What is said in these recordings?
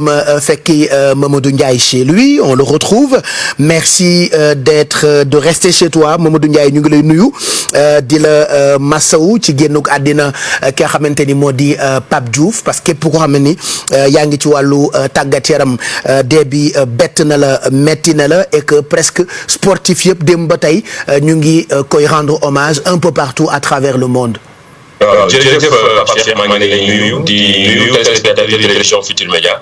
fekki Mamadou Ndiaye chez lui, on le retrouve. Merci de rester chez toi Mamadou Ndiaye, ñu ngi lay nuyu di la masawu ci génnuk àddina ki nga xamante ni moo di Pape Diouf, parce que képp koo xam ne ni yaa ngi ci wàllu tàggat yaram dee bi bett na la, metti na la, et que presque sportif yëpp démb ba tey ñu ngi koy rendre hommage un peu partout à travers le monde. waaw jërëjëf Pape Cheikh maa ngi lay nuyu di nuyu téléspectateurs de télévision Futurs Médias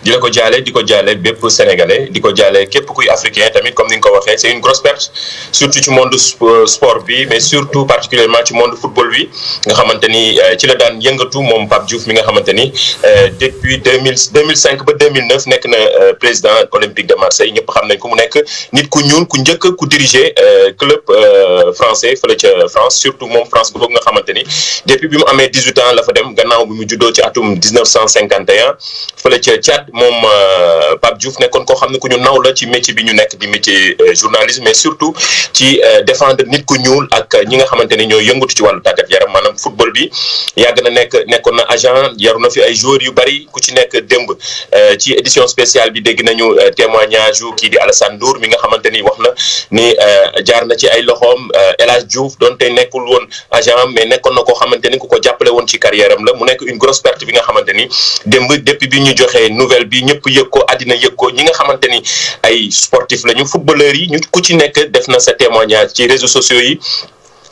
di la ko jaale di ko jaale bépp sénégalais di ko jaale képp kuy africain tamit comme ni nga ko waxee c'est une grosse perte surtout ci monde sport bi mais surtout particulièrement ci monde football bi nga xamante ni ci la daan yëngatu moom Pape Diouf mi nga xamante ni depuis 2005 ba 2009 nekk na président olympique de Marseille ñëpp xam nañ ko mu nekk nit ku ñuul ku njëkk ku diriger club français fële ca France surtout moom France boobu nga xamante ni. Depuis bi mu amee 18 ans la fa dem gannaaw bi mu juddoo ci atum 1951 fële ca Tchad moom Pape Diouf nekkoon koo xam ne ku ñu naw la ci métier bi ñu nekk di métier journalisme mais surtout ci défendre nit ku ñuul ak ñi nga xamante ne ñoo yëngatu ci wàllu tàggat yaram maanaam football bi yàgg na nekkoon na agent yaru na fi ay joueurs yu bari ku ci nekk démb ci édition spéciale bi dégg nañu témoignage yu kii di Alassane Ndour mi nga xamante ni wax na ni jaar na ci ay loxoom El Hadj Diouf donte nekkul woon agent mais nekkoon na ko xamante ni ku ko jàppale woon ci carrière am la mu nekk une grosse perte bi nga xamante ni démb depuis bi ñu joxee nouvelle bi ñëpp yëg ko àddina yëg ko ñi nga xamante ni ay sportif lañu footballeurs yi ñu ku ci nekk def na sa témoignage ci réseaux sociaux yi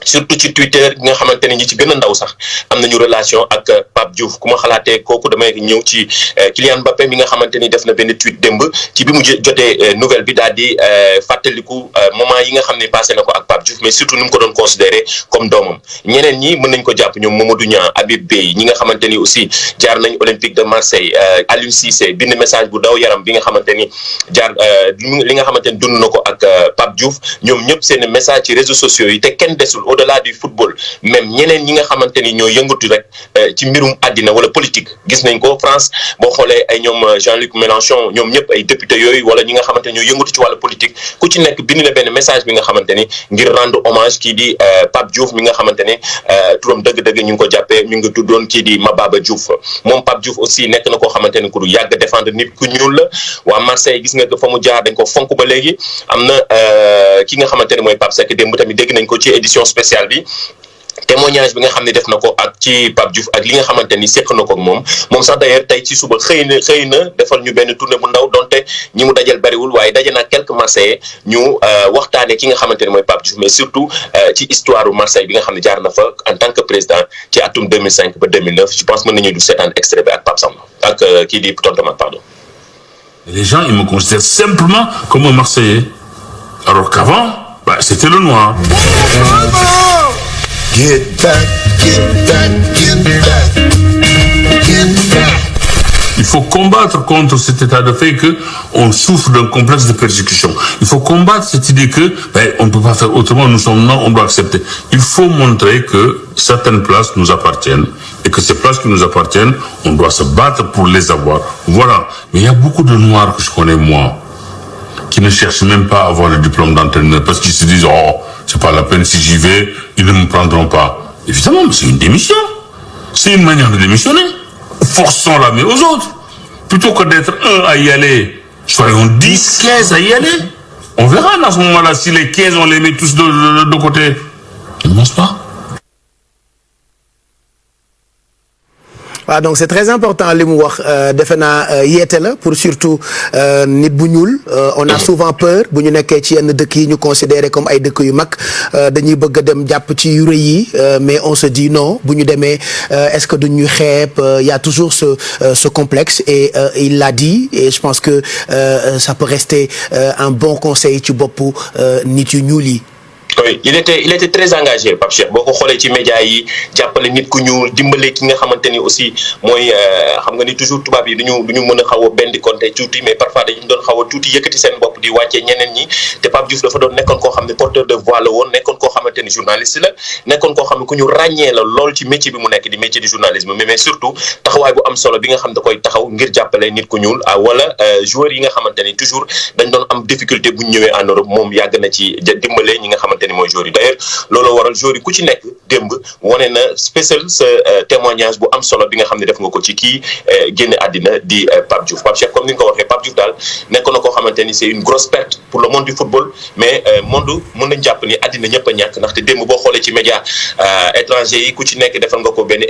surtout ci Twitter nga xamante ni ñi ci gën a ndaw sax am nañu relation ak Pape Diouf ku ma xalaatee kooku damay ñëw ci Kylian Mbappé mi nga xamante ni def na benn tweet démb ci bi mu jotee nouvelle bi daal di fàttaliku moment yi nga xam ne passé na ko ak Pape Diouf mais surtout ni mu ko doon considéré comme doomam ñeneen ñi mën nañ ko jàpp ñoom Mamadou Niang Habib Beye ñi nga xamante ni aussi jaar nañ Olympique de Marseille Aliou Cissé bind message bu daw yaram bi nga xamante ni jaar li nga xamante ni dund na ko ak Pape Diouf ñoom ñëpp seen message ci réseaux sociaux yi te kenn desul au-delà du football même ñeneen ñi nga xamante ni ñoo yëngatu rek ci mbirum àddina wala politique gis nañ ko France boo xoolee ay ñoom Jean-Luc Mélenchon ñoom ñëpp ay député yooyu wala ñi nga xamante ni ñoo yëngatu ci wàllu politique ku ci nekk bind na benn message bi nga xamante ni ngir rendre hommage kii di Pape Diouf mi nga xamante ne turam dëgg-dëgg ñu ngi ko jàppee ñu ngi tuddoon kii di Mababa Diouf moom Pape Diouf aussi nekk na koo xamante ni ku yàgg défendre nit ku ñuul la waa Marseille gis nga fa mu jaar dañ ko fonk ba léegi am na ki nga xamante ne mooy Pape Seck démb tamit dégg nañ ko ci édition spéciale bi témoignage bi nga xam ne def na ko ak ci Pape Diouf ak li nga xamante ni seq na ko ak moom sax d'ailleurs tey ci suba xëy na defal ñu benn tournée bu ndaw donte ñi mu dajal bariwul waaye daje na quelques Marseillais ñu waxtaane ki nga xamante ne mooy Pape Diouf mais surtout ci histoire Marseille bi nga xam ne jaar na fa en tant que président ci atum 2005 ba 2009 je pense mën nañu du seetaan extrait bi ak Pape Samba ak kii di tonton pardon. Les gens ils me considèrent simplement comme un Marseillais alors qu'avant c'était le noir. Get back, get back, get back, get back. Il faut combattre contre cet état de fait que on souffre d'un complexe de persécution. Il faut combattre cette idée que on ne peut pas faire autrement, nous sommes noirs, on doit accepter. Il faut montrer que certaines places nous appartiennent et que ces places qui nous appartiennent, on doit se battre pour les avoir. Voilà. Mais il y a beaucoup de noirs que je connais moi qui ne cherchent même pas à avoir le diplôme d'entraîneur parce qu'ils se disent c'est pas la peine, si j'y vais, ils ne me prendront pas. Évidemment, mais c'est une démission. C'est une manière de démissionner. Forçons la main aux autres. Plutôt que d'être un à y aller, soyons 10, 15 à y aller. On verra dans ce moment-là si les 15, on les met tous de côté. Ils ne mangent pas. waaw donc c'est très important li mu wax defe naa yeete la pour surtout nit bu ñuul on a souvent peur bu ñu nekkee ci yenn dëkk yi ñu considéré comme ay dëkk yu mag dañuy bëgg a dem jàpp ci yu rëy yi mais on se dit non bu ñu demee est-ce que duñ ñu xeeb y a toujours ce complexe et il l'a dit et je pense que ça peut rester un bon conseil ci boppu nit yu ñuul yi. oui il était très engagé Pape Cheikh boo ko xoolee ci média yi jàppale nit ku ñuul dimbale ki nga xamante ni aussi mooy xam nga ni toujours tubaab yi duñu mën a xaw a benn compte tuuti mais parfois dañu doon xaw a tuuti yëkkati seen bopp di wàccee ñeneen ñi te Pape Diouf dafa doon nekkoon koo xam ne porteur de voix la woon nekkoon koo xamante ni journaliste la nekkoon koo xam ne ku ñu ràññee la lool ci métier bi mu nekk di métier du journalisme mais surtout taxawaay bu am solo bi nga xam da koy taxaw ngir jàppale nit ku ñuul wala joueurs yi nga xamante ni toujours dañ doon am difficulté bu ñu ñëwee en Europe moom yàgg na ci dimbale ñi nga xamante ni mooy joueurs yi d'ailleurs loolu waral joueurs yi ku ci nekk démb wane na spécial sa témoignage bu am solo bi nga xam ne def nga ko ci kii génn àddina di Pape Diouf Pape Cheikh comme ni nga ko waxee Pape Diouf daal nekk na koo xamante ni c'est une grosse perte pour le monde du football mais monde mën nañ jàpp ni àddina ñëpp a ñàkk ndaxte démb boo xoolee ci média étranger yi ku ci nekk defal nga ko benn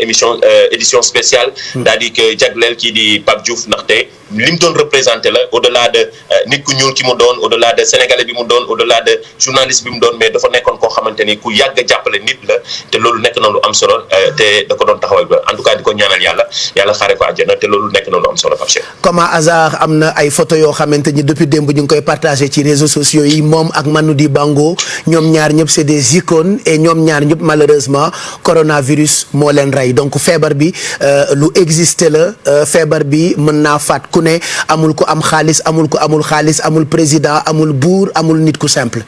édition spéciale daal di ko jagleel kii di Pape Diouf ndaxte li mu doon représenté la au-delà de nit ku ñuul ki mu doon au-delà de sénégalais bi mu doon au-delà de journaliste bi mu doon mais dafa nekkoon koo xamante ni ku yàgg a jàppale nit la te loolu nekk na lu am solo te da ko doon taxawal ba en tout cas di ko ñaanal yàlla xaare ko àjjana te loolu nekk na lu am solo Pape Cheikh. comme à hasard am na ay photo yoo xamante ni depuis démb ñu ngi koy partagé ci réseaux sociaux yi moom ak Manoudi Bango ñoom ñaar ñëpp c'est des icônes et ñoom ñaar ñëpp malheureusement coronavirus moo leen rey donc feebar bi lu existé la feebar bi mën naa faat ku ne amul ko am xaalis amul ko amul xaalis amul président amul buur amul nit ku simple.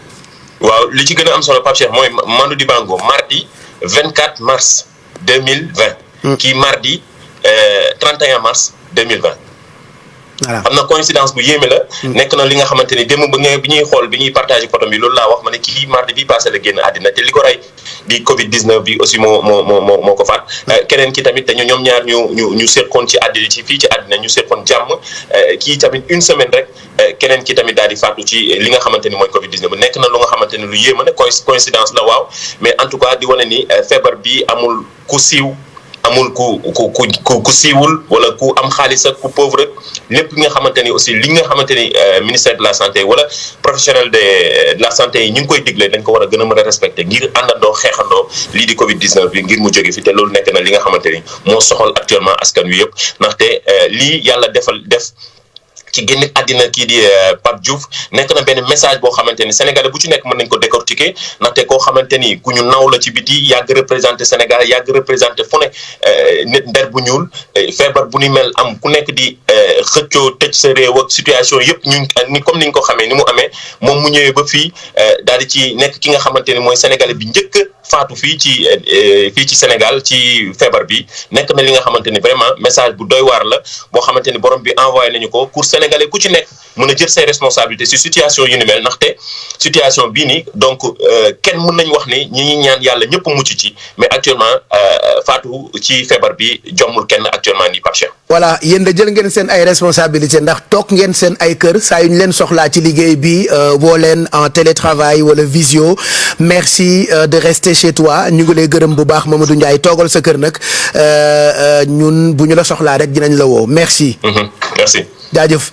waaw li ci gën a am solo Pape Cheikh mooy Manoudi Bango mardi 24 mars 2020. kii mardi 31 mars 2020. voilà am na coïncidence bu yéeme la. nekk na li nga xamante ni démb bi ñuy xool bi ñuy partagé photo bi loolu laa wax ma ne kii mardi bi passé la génn àddina te li ko rey di Covid 19 bi aussi moo ko faat. keneen ki tamit dañu ñoom ñaar ñu seqoon ci àddina ci fii ci àddina ñu seqoon jàmm kii tamit une semaine rek keneen ki tamit daal di faatu ci li nga xamante ni mooy Covid 19 nekk na lu nga xamante ni lu yéeme ne coïncidence la waaw mais en tout cas di wane ni feebar bi amul ku siiw. amul ku siiwul wala ku am xaalis ak ku pauvre lépp li nga xamante ni aussi li nga xamante ni ministère de la santé wala professionnel de la santé yi ñu ngi koy digle dañ ko war a gën a mën a respecter ngir àndandoo xeexandoo lii di Covid 19 bi ngir mu jóge fi te loolu nekk na li nga xamante ni moo soxal actuellement askan wi yëpp ndaxte lii yàlla def ci génn àddina kii di Pape Diouf nekk na benn message boo xamante ni sénégalais bu ci nekk mën nañ ko décortiquer ndaxte koo xamante ni ku ñu naw la ci biti yàgg représenté Sénégal yàgg représenté fu ne nit nder bu ñuul feebar bu ni mel am ku nekk di xëccoo tëj sa réew ak situation yëpp ni comme ni ñu ko xamee ni mu amee moom mu ñëwee ba fii daal di ci nekk ki nga xamante ni mooy sénégalais bi njëkk faatu fii ci Sénégal ci feebar bi nekk na li nga xamante ni vraiment message bu doy waar la boo xamante ni borom bi envoyé nañu ko pour sénégalais ku ci nekk mën a jël ses responsabilités ci situation yu ni mel ndaxte situation bii nii donc kenn mën nañu wax ni ñi ñaan yàlla ñëpp mucc ci mais actuellement faatu ci feebar bi jommul kenn actuellement nii Pape Cheikh. voilà yéen da jël ngeen seen ay responsabilités ndax toog ngeen seen ay kër saa yu ñu leen soxlaa ci liggéey bi woo leen en télétravail wala visio merci de rester chez toi ñu ngi lay gërëm bu baax Mamadou Ndiaye toogal sa kër nag ñun bu ñu la soxlaa rek dinañ la woo merci. Merci. jaajëf.